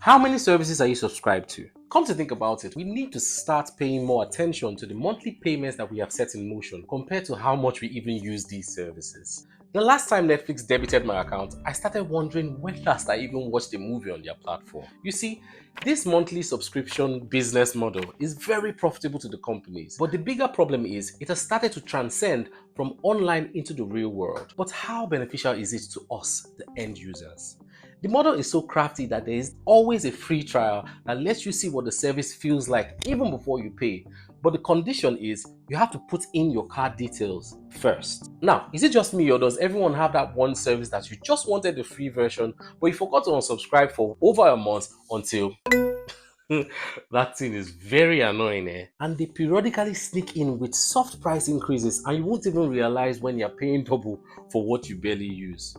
How many services are you subscribed to? Come to think about it, we need to start paying more attention to the monthly payments that we have set in motion compared to how much we even use these services. The last time Netflix debited my account, I started wondering when last I even watched a movie on their platform. You see, this monthly subscription business model is very profitable to the companies, but the bigger problem is it has started to transcend from online into the real world. But how beneficial is it to us, the end users? The model is so crafty that there is always a free trial that lets you see what the service feels like even before you pay. But the condition is you have to put in your card details first. Now, is it just me or does everyone have that one service that you just wanted the free version but you forgot to unsubscribe for over a month until that thing is very annoying, eh? And they periodically sneak in with soft price increases and you won't even realize when you're paying double for what you barely use.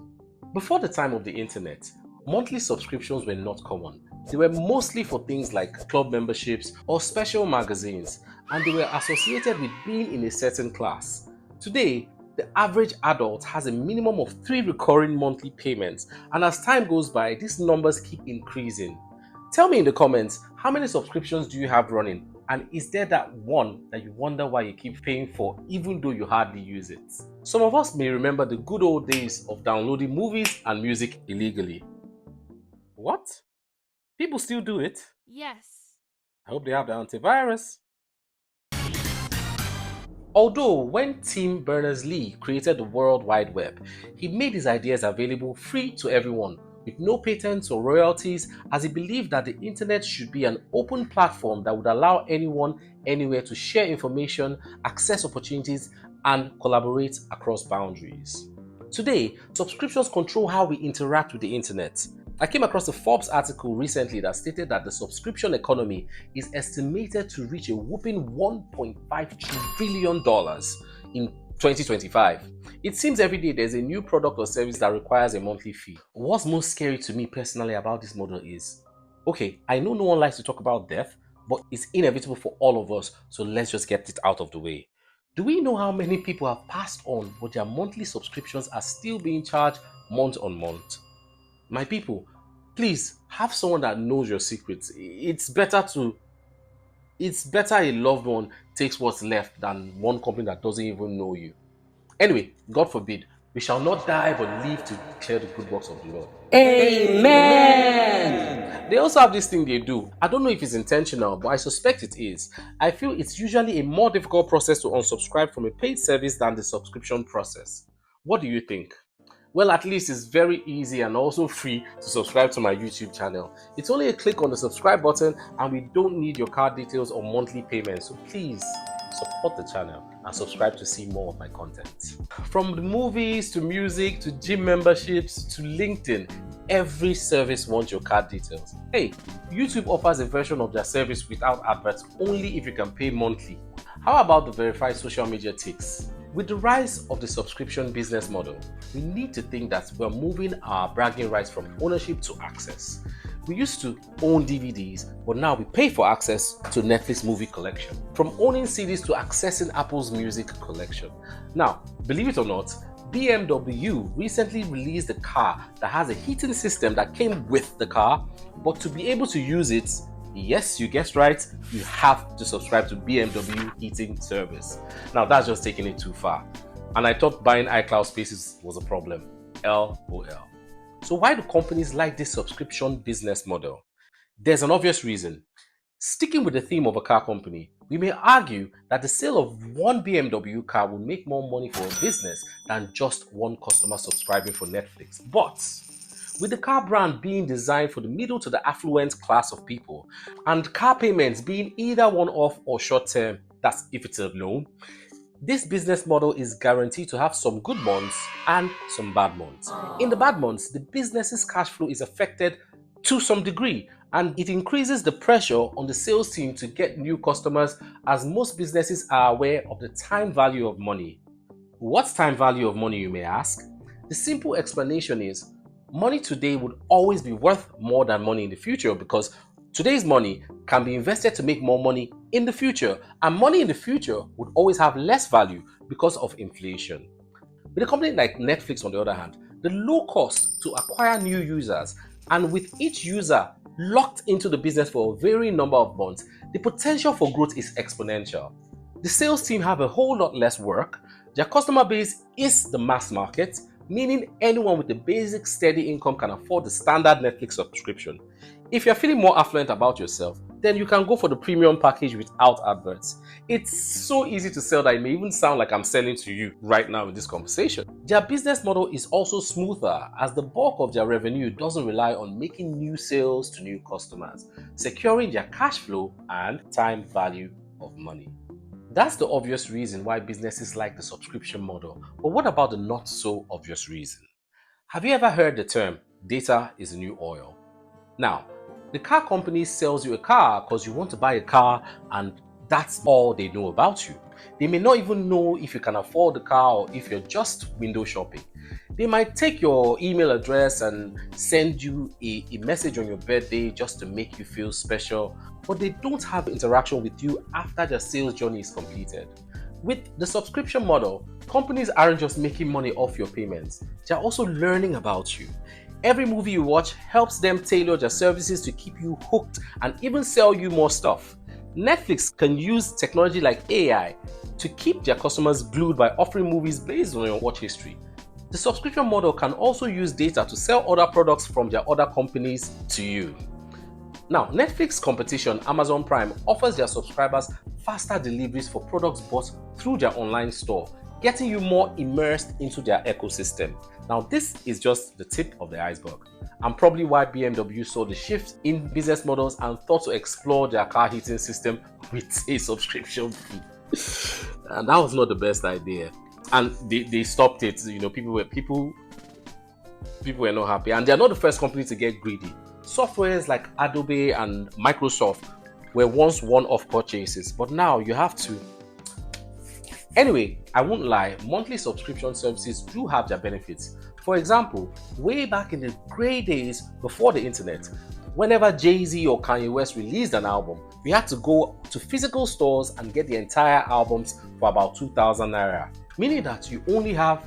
Before the time of the internet, monthly subscriptions were not common. They were mostly for things like club memberships or special magazines, and they were associated with being in a certain class. Today, the average adult has a minimum of 3 recurring monthly payments, and as time goes by, these numbers keep increasing. Tell me in the comments, how many subscriptions do you have running? And is there that one that you wonder why you keep paying for even though you hardly use it? Some of us may remember the good old days of downloading movies and music illegally. What? People still do it? Yes. I hope they have the antivirus. Although when Tim Berners-Lee created the World Wide Web, he made his ideas available free to everyone with no patents or royalties, as he believed that the internet should be an open platform that would allow anyone anywhere to share information, access opportunities, and collaborate across boundaries. Today, subscriptions control how we interact with the internet. I came across a Forbes article recently that stated that the subscription economy is estimated to reach a whopping $1.5 trillion in 2025. It seems every day there's a new product or service that requires a monthly fee. What's most scary to me personally about this model is, okay, I know no one likes to talk about death, but it's inevitable for all of us, so let's just get it out of the way. Do we know how many people have passed on, but their monthly subscriptions are still being charged month on month? My people, please have someone that knows your secrets. It's better a loved one takes what's left than one company that doesn't even know you. Anyway, God forbid, we shall not die but live to declare the good works of the Lord. Amen. They also have this thing they do. I don't know if it's intentional, but I suspect it is. I feel it's usually a more difficult process to unsubscribe from a paid service than the subscription process. What do you think? Well, at least it's very easy and also free to subscribe to my YouTube channel. It's only a click on the subscribe button and we don't need your card details or monthly payments. So please support the channel and subscribe to see more of my content. From the movies to music to gym memberships to LinkedIn, every service wants your card details. Hey, YouTube offers a version of their service without adverts only if you can pay monthly. How about the verified social media ticks? With the rise of the subscription business model, we need to think that we're moving our bragging rights from ownership to access. We used to own DVDs, but now we pay for access to Netflix movie collection. From owning CDs to accessing Apple's music collection. Now, believe it or not, BMW recently released a car that has a heating system that came with the car, but to be able to use it, yes, you guessed right, you have to subscribe to BMW heating service. Now that's just taking it too far. And I thought buying iCloud spaces was a problem. LOL. So why do companies like this subscription business model? There's an obvious reason. Sticking with the theme of a car company, we may argue that the sale of one BMW car will make more money for a business than just one customer subscribing for Netflix. But with the car brand being designed for the middle to the affluent class of people, and car payments being either one-off or short-term, that's if it's a loan, this business model is guaranteed to have some good months and some bad months. In the bad months, the business's cash flow is affected to some degree, and it increases the pressure on the sales team to get new customers, as most businesses are aware of the time value of money. What's time value of money, you may ask? The simple explanation is money today would always be worth more than money in the future, because today's money can be invested to make more money in the future, and money in the future would always have less value because of inflation. With a company like Netflix, on the other hand, the low cost to acquire new users, and with each user locked into the business for a varying number of months, the potential for growth is exponential. The sales team have a whole lot less work. Their customer base is the mass market, meaning anyone with a basic steady income can afford the standard Netflix subscription. If you're feeling more affluent about yourself, then you can go for the premium package without adverts. It's so easy to sell that it may even sound like I'm selling to you right now in this conversation. Their business model is also smoother, as the bulk of their revenue doesn't rely on making new sales to new customers, securing their cash flow and time value of money. That's the obvious reason why businesses like the subscription model. But what about the not so obvious reason? Have you ever heard the term data is the new oil? Now, the car company sells you a car because you want to buy a car and that's all they know about you. They may not even know if you can afford the car or if you're just window shopping. They might take your email address and send you a message on your birthday just to make you feel special, but they don't have interaction with you after their sales journey is completed. With the subscription model, companies aren't just making money off your payments, they're also learning about you. Every movie you watch helps them tailor their services to keep you hooked and even sell you more stuff. Netflix can use technology like AI to keep their customers glued by offering movies based on your watch history. The subscription model can also use data to sell other products from their other companies to you. Now, Netflix competition Amazon Prime offers their subscribers faster deliveries for products bought through their online store, getting you more immersed into their ecosystem. Now, this is just the tip of the iceberg, and probably why BMW saw the shift in business models and thought to explore their car heating system with a subscription fee. And that was not the best idea. And they stopped it. People were not happy, and they're not the first company to get greedy. Softwares like Adobe and Microsoft were once one-off purchases, but now you have to. Anyway, I won't lie, monthly subscription services do have their benefits. For example, way back in the grey days before the internet, whenever Jay-Z or Kanye West released an album, we had to go to physical stores and get the entire albums for about 2,000 naira. Meaning that you only have,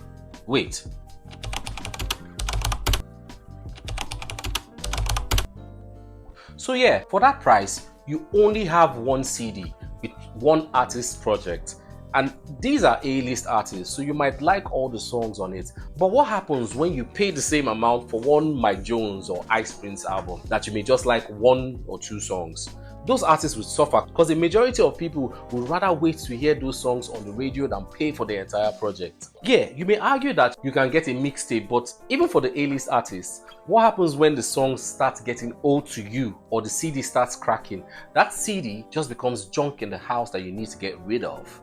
So yeah, for that price, you only have one CD with one artist's project. And these are A-list artists, so you might like all the songs on it. But what happens when you pay the same amount for one Mike Jones or Ice Prince album that you may just like one or two songs? Those artists will suffer because the majority of people would rather wait to hear those songs on the radio than pay for the entire project. Yeah, you may argue that you can get a mixtape, but even for the A-list artists, what happens when the songs start getting old to you or the CD starts cracking? That CD just becomes junk in the house that you need to get rid of.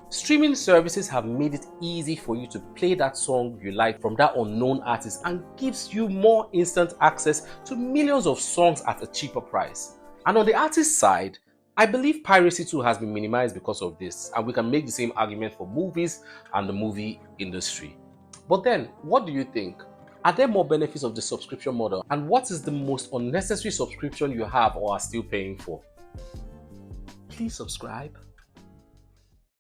Streaming services have made it easy for you to play that song you like from that unknown artist and gives you more instant access to millions of songs at a cheaper price. And on the artist side, I believe piracy too has been minimized because of this, and we can make the same argument for movies and the movie industry. But then, what do you think? Are there more benefits of the subscription model? And what is the most unnecessary subscription you have or are still paying for? Please subscribe.